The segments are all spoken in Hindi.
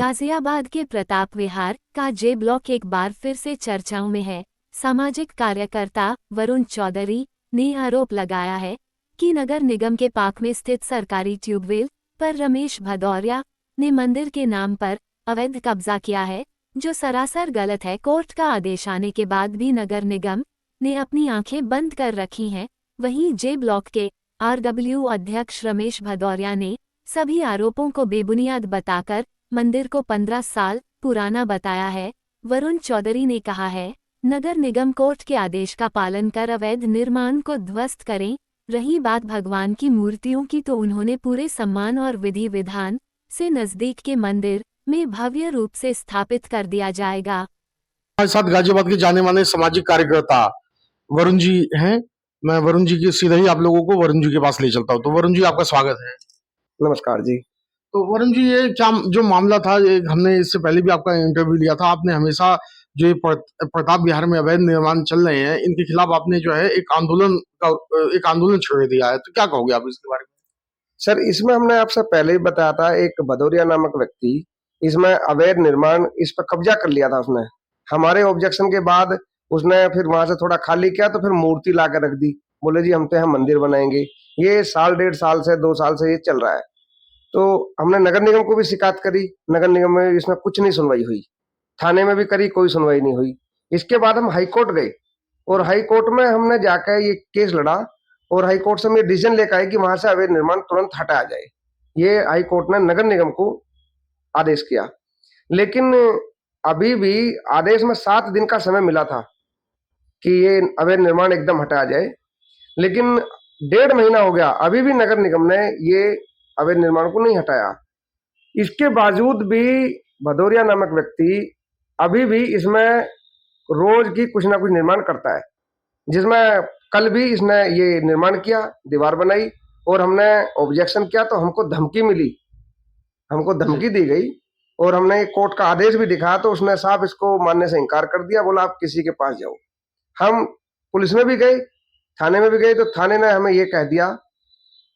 गाजियाबाद के प्रताप विहार का जे ब्लॉक एक बार फिर से चर्चाओं में है। सामाजिक कार्यकर्ता वरुण चौधरी ने आरोप लगाया है कि नगर निगम के पार्क में स्थित सरकारी ट्यूबवेल पर रमेश भदौरिया ने मंदिर के नाम पर अवैध कब्जा किया है, जो सरासर गलत है। कोर्ट का आदेश आने के बाद भी नगर निगम ने अपनी आंखें बंद कर रखी हैं। वहीं जे ब्लॉक के आरडब्ल्यू अध्यक्ष रमेश भदौरिया ने सभी आरोपों को बेबुनियाद बताकर मंदिर को 15 साल पुराना बताया है। वरुण चौधरी ने कहा है, नगर निगम कोर्ट के आदेश का पालन कर अवैध निर्माण को ध्वस्त करें। रही बात भगवान की मूर्तियों की, तो उन्होंने पूरे सम्मान और विधि विधान से नजदीक के मंदिर में भव्य रूप से स्थापित कर दिया जाएगा। हमारे साथ गाजियाबाद के जाने माने सामाजिक कार्यकर्ता वरुण जी हैं। मैं वरुण जी के सीधे ही आप लोगों को वरुण जी के पास ले चलता हूँ। तो वरुण जी, आपका स्वागत है। नमस्कार जी। तो वरुण जी, ये क्या जो मामला था, ये हमने इससे पहले भी आपका इंटरव्यू लिया था। आपने हमेशा जो ये प्रताप विहार में अवैध निर्माण चल रहे हैं, इनके खिलाफ आपने जो है एक आंदोलन छेड़ दिया है। तो क्या कहोगे आप इसके बारे में? सर, इसमें हमने आपसे पहले ही बताया था, एक भदौरिया नामक व्यक्ति इसमें अवैध निर्माण इस पर कब्जा कर लिया था उसने। हमारे ऑब्जेक्शन के बाद उसने फिर वहां से थोड़ा खाली किया, तो फिर मूर्ति ला कर रख दी। बोले जी हम तो यहाँ मंदिर बनाएंगे। ये साल 1.5 साल से 2 साल से ये चल रहा है। तो हमने नगर निगम को भी शिकायत करी। नगर निगम में इसमें कुछ नहीं सुनवाई हुई। थाने में भी करी, कोई सुनवाई नहीं हुई। इसके बाद हम हाई कोर्ट गए और हाई कोर्ट में हमने जाकर ये केस लड़ा और हाई कोर्ट से हम ये डिसीजन लेकर आए कि वहां से अवैध निर्माण तुरंत हटाया जाए। ये हाई कोर्ट ने नगर निगम को आदेश किया। लेकिन अभी भी आदेश में 7 दिन का समय मिला था कि ये अवैध निर्माण एकदम हटाया जाए, लेकिन 1.5 महीना हो गया, अभी भी नगर निगम ने ये अवैध निर्माण को नहीं हटाया। इसके बावजूद भी भदौरिया नामक व्यक्ति अभी भी इसमें रोज की कुछ ना कुछ निर्माण करता है, जिसमें कल भी इसने ये निर्माण किया, दीवार बनाई और हमने ऑब्जेक्शन किया तो हमको धमकी मिली, हमको धमकी दी गई और हमने कोर्ट का आदेश भी दिखाया तो उसने साफ इसको मानने से इनकार कर दिया। बोला आप किसी के पास जाओ। हम पुलिस में भी गए, थाने में भी गए, तो थाने ने हमें ये कह दिया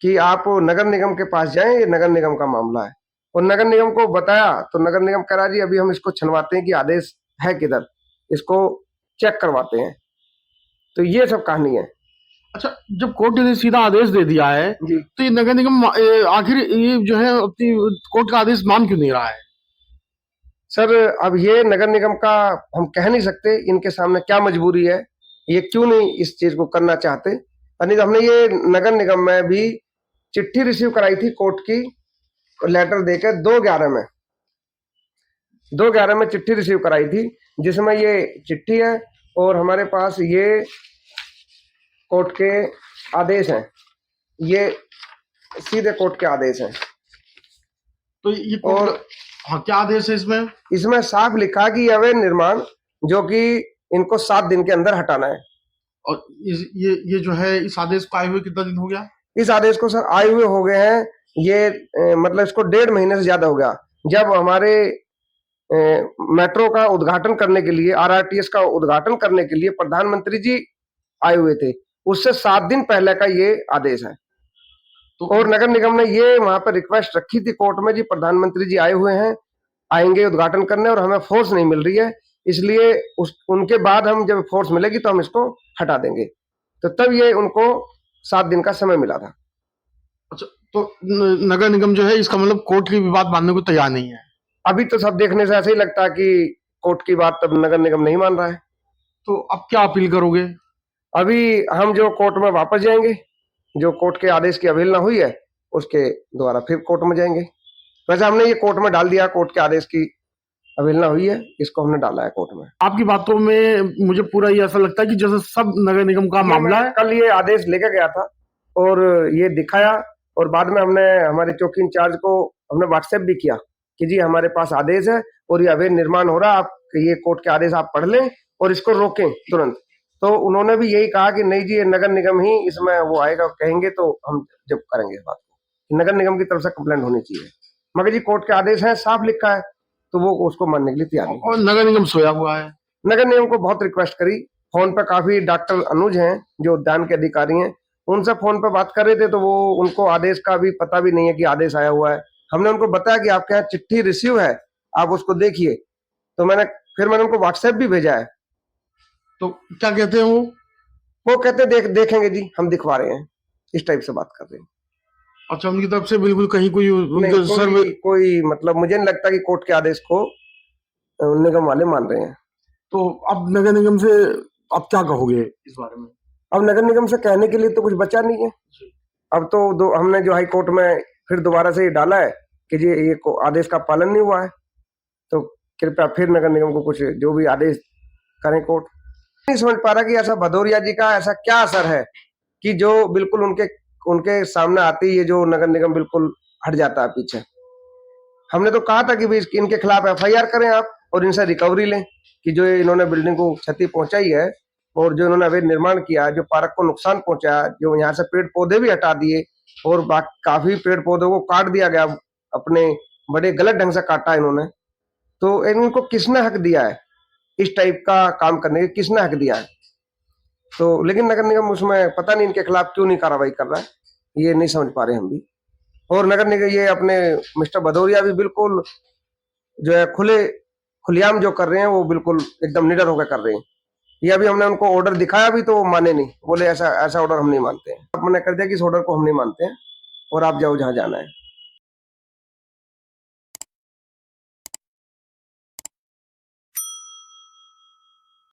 कि आप नगर निगम के पास जाएं, ये नगर निगम का मामला है। और नगर निगम को बताया तो नगर निगम कह रहा जी अभी हम इसको छनवाते हैं कि आदेश है किधर, इसको चेक करवाते हैं। तो ये सब कहानी है। अच्छा, जब कोर्ट ने सीधा आदेश दे दिया है जी, तो ये नगर निगम आखिर ये जो है अपनी कोर्ट का आदेश मान क्यों नहीं रहा है? सर अब ये नगर निगम का हम कह नहीं सकते, इनके सामने क्या मजबूरी है, ये क्यों नहीं इस चीज को करना चाहते। नहीं तो हमने ये नगर निगम में भी चिट्ठी रिसीव कराई थी कोर्ट की, लेटर देकर 2/11 में चिट्ठी रिसीव कराई थी, जिसमें ये चिट्ठी है और हमारे पास ये कोर्ट के आदेश हैं। ये सीधे कोर्ट के आदेश हैं। तो ये और हाँ, क्या आदेश है इसमें? इसमें साफ लिखा कि अवैध निर्माण जो कि इनको 7 दिन के अंदर हटाना है। और ये जो है इस आदेश को आए हुए कितना दिन हो गया? इस आदेश को सर आए हुए हो गए हैं ये मतलब इसको 1.5 महीने से ज्यादा हो गया। जब हमारे मेट्रो का उद्घाटन करने के लिए, आरआरटीएस का उद्घाटन करने के लिए प्रधानमंत्री जी आए हुए थे, उससे 7 दिन पहले का ये आदेश है। तो और नगर निगम ने ये वहां पर रिक्वेस्ट रखी थी कोर्ट में, जी प्रधानमंत्री जी आए हुए हैं, आएंगे उद्घाटन करने और हमें फोर्स नहीं मिल रही है, इसलिए उनके बाद हम जब फोर्स मिलेगी तो हम इसको हटा देंगे। तो तब ये उनको 7 दिन का समय मिला था। अच्छा, तो नगर निगम जो है इसका मतलब कोर्ट की भी बात मानने को तैयार नहीं है। अभी तो सब देखने से ऐसे ही लगता है कि कोर्ट की बात तब नगर निगम नहीं मान रहा है। तो अब क्या अपील करोगे? अभी हम जो कोर्ट में वापस जाएंगे, जो कोर्ट के आदेश की अवहेलना हुई है उसके द्वारा फिर कोर्ट में जाएंगे। वैसे हमने ये कोर्ट में डाल दिया, कोर्ट के आदेश की अवहेलना हुई है, इसको हमने डाला है कोर्ट में। आपकी बातों में मुझे पूरा ये ऐसा लगता है कि जैसे सब नगर निगम का मामला है। कल ये आदेश लेकर गया था और ये दिखाया और बाद में हमने हमारे चौकी इंचार्ज को हमने व्हाट्सएप भी किया कि जी हमारे पास आदेश है और ये अवैध निर्माण हो रहा है, आप ये कोर्ट के आदेश आप पढ़ लें और इसको रोकें तुरंत। तो उन्होंने भी यही कहा कि नहीं जी ये नगर निगम ही इसमें वो आएगा, कहेंगे तो हम जब करेंगे इस बात को, नगर निगम की तरफ से कंप्लेंट होनी चाहिए। मगर जी कोर्ट के आदेश है, साफ लिखा है, तो वो उसको मानने के लिए तैयार नहीं। और नगर निगम सोया हुआ है। नगर निगम को बहुत रिक्वेस्ट करी, फोन पे काफी डॉक्टर अनुज हैं जो उद्यान के अधिकारी हैं, उनसे फोन पे बात कर रहे थे तो वो उनको आदेश का भी पता भी नहीं है कि आदेश आया हुआ है। हमने उनको बताया कि आपके यहाँ चिट्ठी रिसीव है, आप उसको देखिए। तो मैंने उनको व्हाट्सएप भी भेजा है। तो क्या कहते हैं वो कहते देखेंगे जी, हम दिखवा रहे हैं, इस टाइप से बात कर रहे हैं। अच्छा, उनकी तरफ से बिल्कुल कहीं कोई नहीं, उनके सर में। कोई मतलब मुझे नहीं लगता कि कोर्ट के आदेश को निगम वाले मान रहे हैं। तो अब नगर निगम से अब क्या कहोगे इस बारे में? अब नगर निगम से कहने के लिए तो कुछ बचा नहीं है। अब तो हमने जो हाई कोर्ट में फिर दोबारा से ये डाला है कि ये आदेश का पालन नहीं हुआ है, तो कृपया फिर नगर निगम को कुछ जो भी आदेश करें कोर्ट। नहीं समझ पा रहा कि ऐसा भदौरिया जी का ऐसा क्या असर है कि जो बिल्कुल उनके सामने आते ही ये जो नगर निगम बिल्कुल हट जाता है पीछे। हमने तो कहा था कि भाई इनके खिलाफ एफआईआर करें आप और इनसे रिकवरी लें कि जो इन्होंने बिल्डिंग को क्षति पहुंचाई है और जो इन्होंने अवैध निर्माण किया, जो पार्क को नुकसान पहुंचाया, जो यहाँ से पेड़ पौधे भी हटा दिए और काफी पेड़ पौधों को काट दिया गया, अपने बड़े गलत ढंग से काटा इन्होंने। तो इनको किसने हक दिया है इस टाइप का काम करने का, किसने हक दिया है? तो लेकिन नगर निगम उसमें पता नहीं इनके खिलाफ क्यों नहीं कार्रवाई कर रहा है, ये नहीं समझ पा रहे हम भी। और नगर निगम ये अपने मिस्टर भदौरिया भी बिल्कुल जो है खुलेआम जो कर रहे हैं वो बिल्कुल एकदम निडर होकर कर रहे हैं। ये अभी हमने उनको ऑर्डर दिखाया भी तो वो माने नहीं, बोले ऐसा ऑर्डर हम नहीं मानते हैं। हमने कर दिया कि इस ऑर्डर को हम नहीं मानते हैं और आप जाओ जहां जाना है।